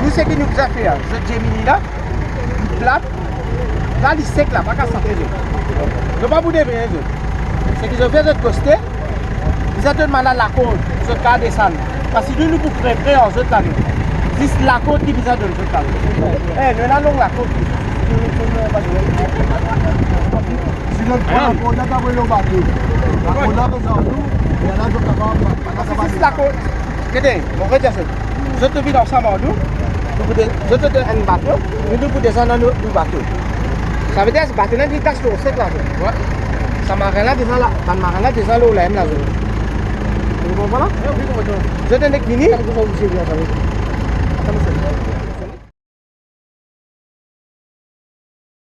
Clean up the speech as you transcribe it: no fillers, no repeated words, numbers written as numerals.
Nous, ce qui nous a fait, ce Gemini là, il plate, là, il sec là, pas qu'à s'entrer. Ne pas vous dévier, c'est qu'ils ont fait de coster, ils ont demandé à la côte, ce cas descendre. Parce que nous, pour préparer en autres là, c'est la côte qui nous a donné ce cas. Eh, nous avons la côte. Si notre on a gagné le bateau, on a besoin de nous, il y en a d'autres qui C'est la côte. Regardez, on va dire ça. Je te vis dans ça, je te donne un bateau, nous pour descendre dans le bateau. Ça veut dire que ce bateau-là, il casse le sec là. Ça m'a rien là, déjà l'eau là. Vous comprenez? Je te donne une